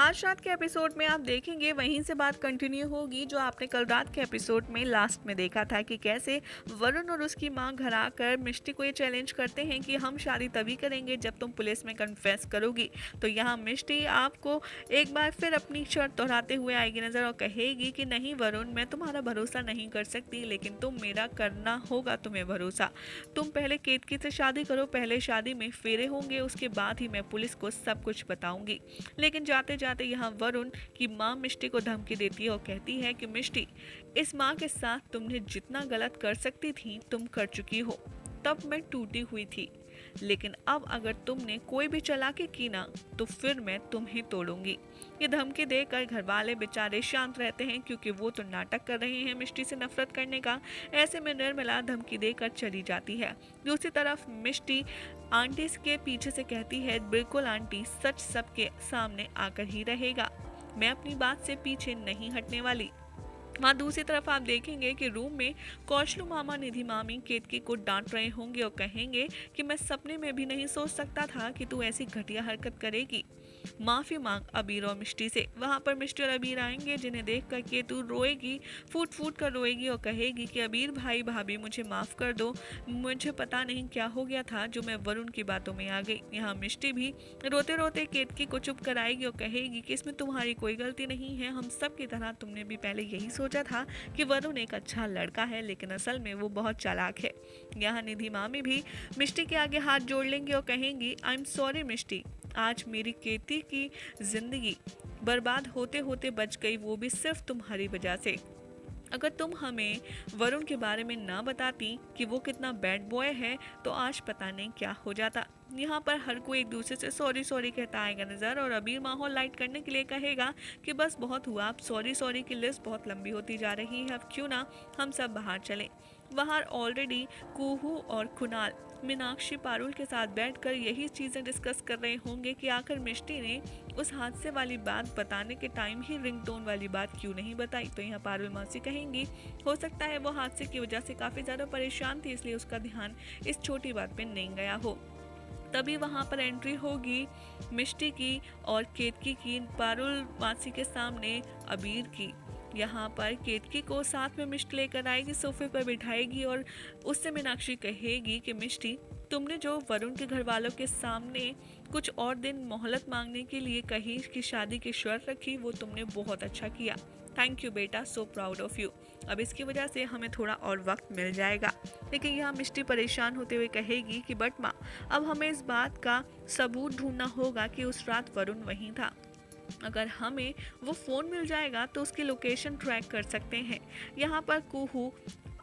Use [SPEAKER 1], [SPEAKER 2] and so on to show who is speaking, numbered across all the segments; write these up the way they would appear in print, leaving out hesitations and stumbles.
[SPEAKER 1] आज रात के एपिसोड में आप देखेंगे वहीं से बात कंटिन्यू होगी जो आपने कल रात के एपिसोड में लास्ट में देखा था कि कैसे वरुण और उसकी मां घर आकर मिष्टी को ये चैलेंज करते हैं कि हम शादी तभी करेंगे जब तुम पुलिस में कन्फेस करोगी। तो यहाँ मिष्टी आपको एक बार फिर अपनी शर्त दोहराते हुए आएगी नजर और कहेगी कि नहीं वरुण, मैं तुम्हारा भरोसा नहीं कर सकती, लेकिन तुम मेरा करना होगा तुम्हें भरोसा। तुम पहले केतकी से शादी करो, पहले शादी में फेरे होंगे, उसके बाद ही मैं पुलिस को सब कुछ बताऊंगी। लेकिन जाते जाते यहाँ वरुण की माँ मिष्टी को धमकी देती है और कहती है कि मिष्टी, इस माँ के साथ तुमने जितना गलत कर सकती थी तुम कर चुकी हो, तब मैं टूटी हुई थी, लेकिन अब अगर तुमने कोई भी चालाकी की ना तो फिर मैं तुम्हें तोड़ूंगी। ये धमकी देकर घर वाले बेचारे शांत रहते हैं क्योंकि वो तो नाटक कर रहे हैं मिष्टी से नफरत करने का। ऐसे में निर्मला धमकी देकर चली जाती है। दूसरी तरफ मिष्टी आंटी के पीछे से कहती है, बिल्कुल आंटी, सच सबके सामने आकर ही रहेगा, मैं अपनी बात से पीछे नहीं हटने वाली। वहाँ दूसरी तरफ आप देखेंगे कि रूम में कौशलू मामा निधि मामी केतकी को डांट रहे होंगे और कहेंगे कि मैं सपने में भी नहीं सोच सकता था कि तू ऐसी घटिया हरकत करेगी। माफी मांग अबीर और मिष्टी से। वहाँ पर मिष्टी और अबीर आएंगे जिन्हें देख कर केतु रोएगी, फूट फूट कर रोएगी और कहेगी कि अबीर भाई भाभी मुझे माफ कर दो, मुझे पता नहीं क्या हो गया था जो मैं वरुण की बातों में आ गई। यहाँ मिष्टी भी रोते रोते केतकी को चुप कराएगी और कहेगी कि इसमें तुम्हारी कोई गलती नहीं है, हम सब की तरह तुमने भी पहले यही सोचा था कि वरुण एक अच्छा लड़का है, लेकिन असल में वो बहुत चालाक है। यहाँ निधि मामी भी मिष्टी के आगे हाथ जोड़ लेंगी और कहेंगी, आई एम सॉरी मिष्टी, आज मेरी केती की जिंदगी बर्बाद होते होते बच गई, वो भी सिर्फ तुम्हारी वजह से। अगर तुम हमें वरुण के बारे में ना बताती कि वो कितना बैड बॉय है तो आज पता नहीं क्या हो जाता। यहाँ पर हर कोई एक दूसरे से सॉरी सॉरी कहता आएगा नजर और अबीर माहौल लाइट करने के लिए कहेगा कि बस बहुत हुआ, अब सॉरी सॉरी की लिस्ट बहुत लंबी होती जा रही है, अब क्यों ना हम सब बाहर चलें। बाहर ऑलरेडी कुहू और कुणाल मीनाक्षी पारुल के साथ बैठकर यही चीज़ें डिस्कस कर रहे होंगे कि आखिर मिष्टी ने उस हादसे वाली बात बताने के टाइम ही रिंगटोन वाली बात क्यों नहीं बताई। तो यहाँ पारुल मौसी कहेंगी, हो सकता है वो हादसे की वजह से काफ़ी ज़्यादा परेशान थी, इसलिए उसका ध्यान इस छोटी बात पे नहीं गया हो। तभी वहाँ पर एंट्री होगी मिष्टी की और केतकी की पारुल मासी के सामने अबीर की। यहाँ पर केतकी को साथ में मिष्टी लेकर आएगी, सोफे पर बिठाएगी और उससे मीनाक्षी कहेगी कि मिष्टी, तुमने जो वरुण के घर वालों के सामने कुछ और दिन मोहलत मांगने के लिए कही कि शादी की शर्त रखी, वो तुमने बहुत अच्छा किया, थैंक यू बेटा, सो प्राउड ऑफ यू। अब इसकी वजह से हमें थोड़ा और वक्त मिल जाएगा। लेकिन यहाँ मिष्टी परेशान होते हुए कहेगी कि बट माँ, अब हमें इस बात का सबूत ढूंढना होगा कि उस रात वरुण वहीं था। अगर हमें वो फ़ोन मिल जाएगा तो उसकी लोकेशन ट्रैक कर सकते हैं। यहाँ पर कुहू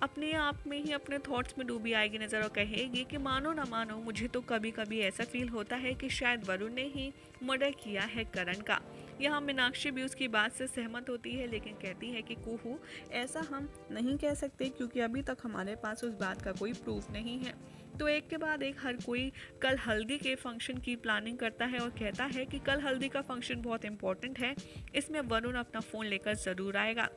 [SPEAKER 1] अपने आप में ही अपने थॉट्स में डूबी आएगी नज़र और कहेगी कि मानो ना मानो, मुझे तो कभी कभी ऐसा फील होता है कि शायद वरुण ने ही मर्डर किया है करण का। यहाँ मीनाक्षी भी उसकी बात से सहमत होती है, लेकिन कहती है कि कुहू, ऐसा हम नहीं कह सकते क्योंकि अभी तक हमारे पास उस बात का कोई प्रूफ नहीं है। तो एक के बाद एक हर कोई कल हल्दी के फंक्शन की प्लानिंग करता है और कहता है कि कल हल्दी का फंक्शन बहुत इम्पोर्टेंट है, इसमें वरुण अपना फ़ोन लेकर ज़रूर आएगा,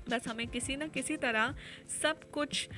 [SPEAKER 1] बस हमें किसी न किसी तरह सब कुछ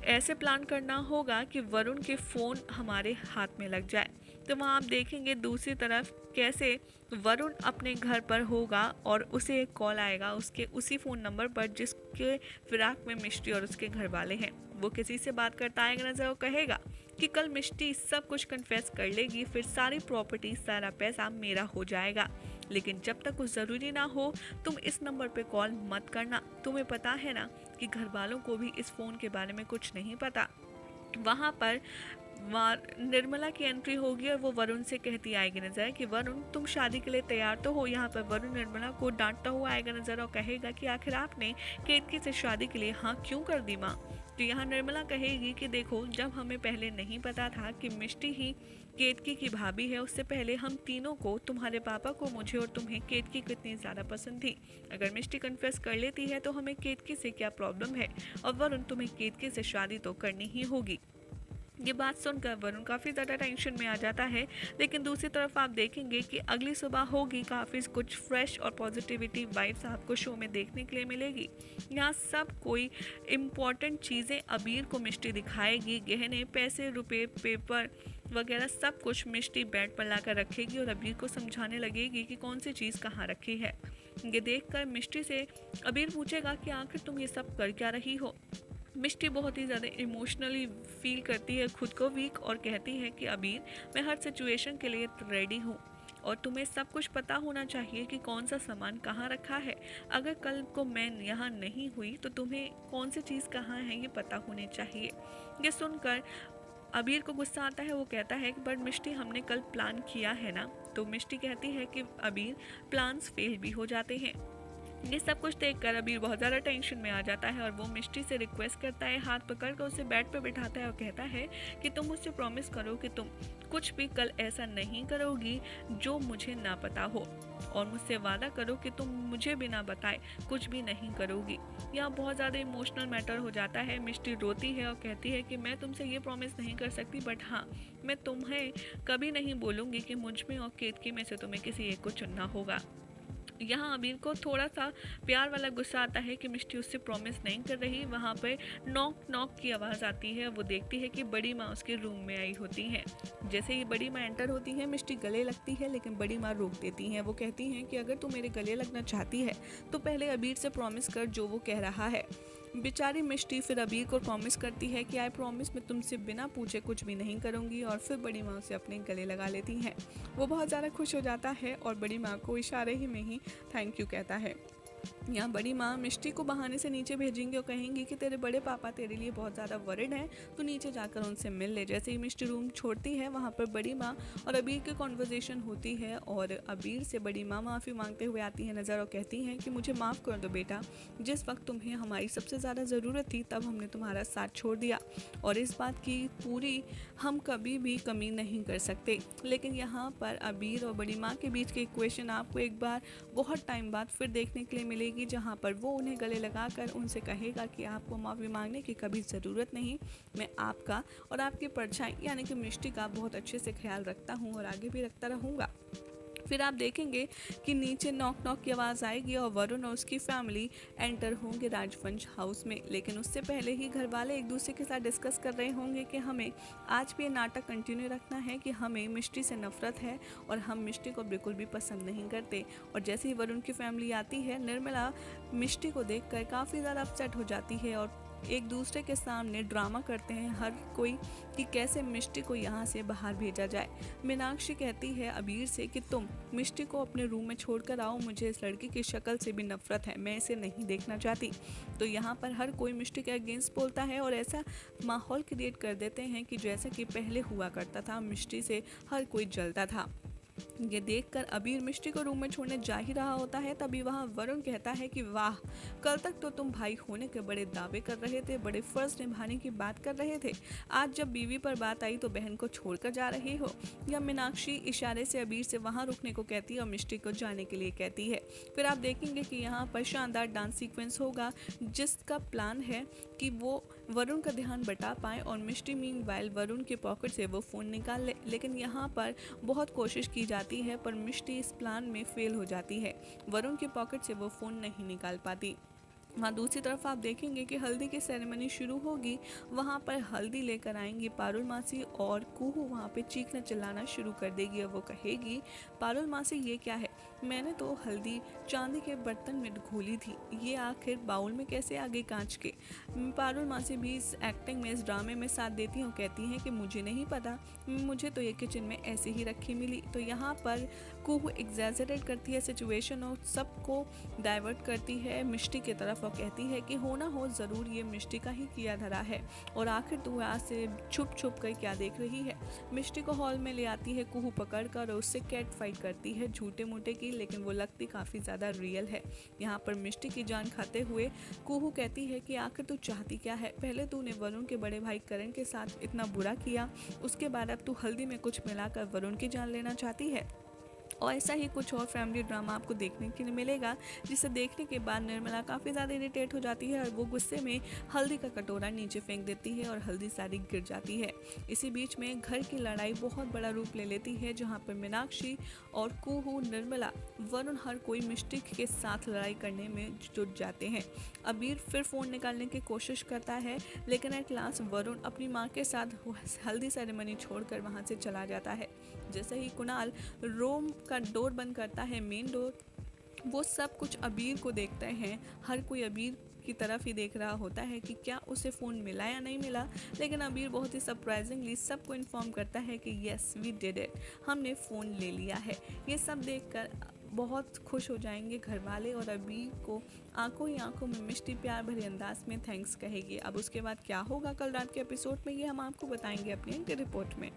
[SPEAKER 1] ऐसे प्लान करना होगा कि वरुण के फ़ोन हमारे हाथ में लग जाए। तो वहाँ आप देखेंगे दूसरी तरफ कैसे वरुण अपने घर पर होगा और उसे एक कॉल आएगा उसके उसी फ़ोन नंबर पर जिसके फिराक में मिष्टी और उसके घर वाले हैं। वो किसी से बात करता आएगा नजर और कहेगा कि कल मिष्टी सब कुछ कन्फेस कर लेगी, फिर सारी प्रॉपर्टी सारा पैसा मेरा हो जाएगा, लेकिन जब तक कुछ ज़रूरी ना हो तुम इस नंबर पे कॉल मत करना। तुम्हें पता है ना कि घर वालों को भी इस फ़ोन के बारे में कुछ नहीं पता। वहाँ पर निर्मला की एंट्री होगी और वो वरुण से कहती आएगी नजर कि वरुण, तुम शादी के लिए तैयार तो हो। यहाँ पर वरुण निर्मला को डांटता हुआ आएगा नजर और कहेगा कि आखिर आपने केतकी से शादी के लिए हाँ क्यों कर दी माँ। तो यहाँ निर्मला कहेगी कि देखो, जब हमें पहले नहीं पता था कि मिष्टी ही केतकी की भाभी है, उससे पहले हम तीनों को, तुम्हारे पापा को, मुझे और तुम्हें, केतकी कितनी ज़्यादा पसंद थी। अगर मिष्टी कन्फेस कर लेती है तो हमें केतकी से क्या प्रॉब्लम है, और वरुण तुम्हें केतकी से शादी तो करनी ही होगी। ये बात सुनकर वरुण काफ़ी ज़्यादा टेंशन में आ जाता है। लेकिन दूसरी तरफ आप देखेंगे कि अगली सुबह होगी, काफ़ी कुछ फ्रेश और पॉजिटिविटी वाइब्स आपको शो में देखने के लिए मिलेगी। यहाँ सब कोई इम्पॉर्टेंट चीज़ें अबीर को मिष्टी दिखाएगी, गहने, पैसे, रुपए, पेपर वगैरह सब कुछ मिष्टी बेड पर लाकर रखेगी और अबीर को समझाने लगेगी कि कौन सी चीज़ कहाँ रखी है। ये देखकर मिष्टी से अबीर पूछेगा कि आखिर तुम ये सब कर क्या रही हो। मिष्टी बहुत ही ज़्यादा इमोशनली फील करती है खुद को वीक और कहती है कि अबीर, मैं हर सिचुएशन के लिए रेडी हूँ और तुम्हें सब कुछ पता होना चाहिए कि कौन सा सामान कहाँ रखा है। अगर कल को मैं यहाँ नहीं हुई तो तुम्हें कौन सी चीज़ कहाँ है ये पता होनी चाहिए। ये सुनकर अबीर को गुस्सा आता है। वो कहता है कि बट मिष्टी, हमने कल प्लान किया है ना। तो मिष्टी कहती है कि अबीर, प्लान्स फेल भी हो जाते हैं। ये सब कुछ देखकर अबीर बहुत ज़्यादा टेंशन में आ जाता है और वो मिष्टी से रिक्वेस्ट करता है, हाथ पकड़कर उसे बेड पे बिठाता है और कहता है कि तुम मुझसे प्रॉमिस करो कि तुम कुछ भी कल ऐसा नहीं करोगी जो मुझे ना पता हो, और मुझसे वादा करो कि तुम मुझे बिना बताए कुछ भी नहीं करोगी। यहाँ बहुत ज़्यादा इमोशनल मैटर हो जाता है। मिष्टी रोती है और कहती है कि मैं तुमसे ये प्रॉमिस नहीं कर सकती, बट हाँ, मैं तुम्हें कभी नहीं बोलूँगी कि मुझ में और केतकी में से तुम्हें किसी एक को चुनना होगा। यहाँ अबीर को थोड़ा सा प्यार वाला गुस्सा आता है कि मिष्टी उससे प्रॉमिस नहीं कर रही। वहाँ पर नॉक नॉक की आवाज़ आती है। वो देखती है कि बड़ी माँ उसके रूम में आई होती हैं। जैसे ही बड़ी माँ एंटर होती है, मिष्टी गले लगती है, लेकिन बड़ी माँ रोक देती हैं। वो कहती हैं कि अगर तू मेरे गले लगना चाहती है तो पहले अबीर से प्रॉमिस कर जो वो कह रहा है। बेचारी मिष्टी फिर अबीर को प्रॉमिस करती है कि आई प्रॉमिस, मैं तुमसे बिना पूछे कुछ भी नहीं करूँगी, और फिर बड़ी माँ उसे अपने गले लगा लेती हैं। वो बहुत ज़्यादा खुश हो जाता है और बड़ी माँ को इशारे ही में ही थैंक यू कहता है। यहाँ बड़ी माँ मिष्टी को बहाने से नीचे भेजेंगी और कहेंगी कि तेरे बड़े पापा तेरे लिए बहुत ज़्यादा वरिड हैं, तो नीचे जाकर उनसे मिल ले। जैसे ही मिष्टी रूम छोड़ती है, वहाँ पर बड़ी माँ और अबीर की कॉन्वर्जेशन होती है और अबीर से बड़ी माँ माफ़ी मांगते हुए आती है नज़र और कहती हैं कि मुझे माफ़ कर दो बेटा, जिस वक्त तुम्हें हमारी सबसे ज़्यादा ज़रूरत थी तब हमने तुम्हारा साथ छोड़ दिया, और इस बात की पूरी हम कभी भी कमी नहीं कर सकते। लेकिन यहाँ पर अबीर और बड़ी माँ के बीच की इक्वेशन आपको एक बार बहुत टाइम बाद फिर देखने के लिए मिलेगी, जहाँ पर वो उन्हें गले लगाकर उनसे कहेगा कि आपको माफ़ी मांगने की कभी ज़रूरत नहीं, मैं आपका और आपकी परछाई यानी कि मिष्टी का बहुत अच्छे से ख्याल रखता हूँ और आगे भी रखता रहूँगा। फिर आप देखेंगे कि नीचे नॉक नॉक की आवाज़ आएगी और वरुण और उसकी फैमिली एंटर होंगे राजवंश हाउस में। लेकिन उससे पहले ही घर वाले एक दूसरे के साथ डिस्कस कर रहे होंगे कि हमें आज भी ये नाटक कंटिन्यू रखना है कि हमें मिष्टी से नफरत है और हम मिष्टी को बिल्कुल भी पसंद नहीं करते। और जैसे ही वरुण की फैमिली आती है, निर्मला मिष्टी को देखकर काफ़ी ज़्यादा अपसेट हो जाती है और एक दूसरे के सामने ड्रामा करते हैं हर कोई कि कैसे मिष्टी को यहाँ से बाहर भेजा जाए। मीनाक्षी कहती है अबीर से कि तुम मिष्टी को अपने रूम में छोड़कर आओ, मुझे इस लड़की की शक्ल से भी नफरत है, मैं इसे नहीं देखना चाहती। तो यहाँ पर हर कोई मिष्टी के अगेंस्ट बोलता है और ऐसा माहौल क्रिएट कर देते हैं कि जैसा कि पहले हुआ करता था, मिष्टी से हर कोई जलता था। ये देखकर अबीर मिष्टी को रूम में छोड़ने जा ही रहा होता है, तभी वहाँ वरुण कहता है कि वाह, कल तक तो तुम भाई होने के बड़े दावे कर रहे थे, बड़े फर्ज निभाने की बात कर रहे थे, आज जब बीवी पर बात आई तो बहन को छोड़कर जा रहे हो। या मीनाक्षी इशारे से अबीर से वहाँ रुकने को कहती है और मिष्टी को जाने के लिए कहती है। फिर आप देखेंगे कि यहाँ पर शानदार डांस सीक्वेंस होगा, जिसका प्लान है कि वो वरुण का ध्यान बटा पाए और मिष्टी मीनवाइल वरुण के पॉकेट से वो फ़ोन निकाल ले। लेकिन यहाँ पर बहुत कोशिश की जाती है पर मिष्टी इस प्लान में फेल हो जाती है, वरुण के पॉकेट से वो फ़ोन नहीं निकाल पाती। वहाँ दूसरी तरफ आप देखेंगे कि हल्दी की सेरेमनी शुरू होगी। वहाँ पर हल्दी लेकर आएंगी पारुल मासी और कुहू वहाँ पे चीखना चिल्लाना शुरू कर देगी और वो कहेगी, पारुल मासी ये क्या है, मैंने तो हल्दी चांदी के बर्तन में घोली थी, ये आखिर बाउल में कैसे आ गई कांच के। पारुल मासी भी इस एक्टिंग में, इस ड्रामे में साथ देती हैं और कहती हैं कि मुझे नहीं पता, मुझे तो ये किचन में ऐसे ही रखी मिली। तो यहाँ पर कुहू एग्जैजरेट करती है सिचुएशन और सबको डाइवर्ट करती है मिष्टी की तरफ और कहती है कि होना हो ज़रूर ये मिष्टी का ही किया धरा है, और आखिर तू यहाँ से छुप छुप कर क्या देख रही है। मिष्टी को हॉल में ले आती है कुहू पकड़ कर और उससे कैट फाइट करती है झूठे मूठे की, लेकिन वो लगती काफ़ी ज़्यादा रियल है। यहाँ पर मिष्टी की जान खाते हुए कुहू कहती है कि आखिर तू चाहती क्या है, पहले तूने वरुण के बड़े भाई करण के साथ इतना बुरा किया, उसके बाद अब तू हल्दी में कुछ मिलाकर वरुण की जान लेना चाहती है। और ऐसा ही कुछ और फैमिली ड्रामा आपको देखने के लिए मिलेगा, जिसे देखने के बाद निर्मला काफ़ी ज़्यादा इरिटेट हो जाती है और वो गुस्से में हल्दी का कटोरा नीचे फेंक देती है और हल्दी सारी गिर जाती है। इसी बीच में घर की लड़ाई बहुत बड़ा रूप ले लेती है, जहाँ पर मीनाक्षी और कुहू, निर्मला, वरुण, हर कोई मिष्टी के साथ लड़ाई करने में जुट जाते हैं। अबीर फिर फ़ोन निकालने की कोशिश करता है, लेकिन एट लास्ट वरुण अपनी माँ के साथ हल्दी सेरेमनी छोड़कर वहाँ से चला जाता है। जैसे ही कुणाल रूम का डोर बंद करता है, मेन डोर, वो सब कुछ अबीर को देखते हैं। हर कोई अबीर की तरफ ही देख रहा होता है कि क्या उसे फ़ोन मिला या नहीं मिला, लेकिन अबीर बहुत ही सरप्राइजिंगली सबको इन्फॉर्म करता है कि यस वी डिड इट, हमने फ़ोन ले लिया है। ये सब देखकर बहुत खुश हो जाएंगे घर वाले और अबीर को आंखों ही आंखों में मिष्टी प्यार भरे अंदाज में थैंक्स कहेगी। अब उसके बाद क्या होगा कल रात के एपिसोड में, ये हम आपको बताएंगे अपनी एंकर रिपोर्ट में।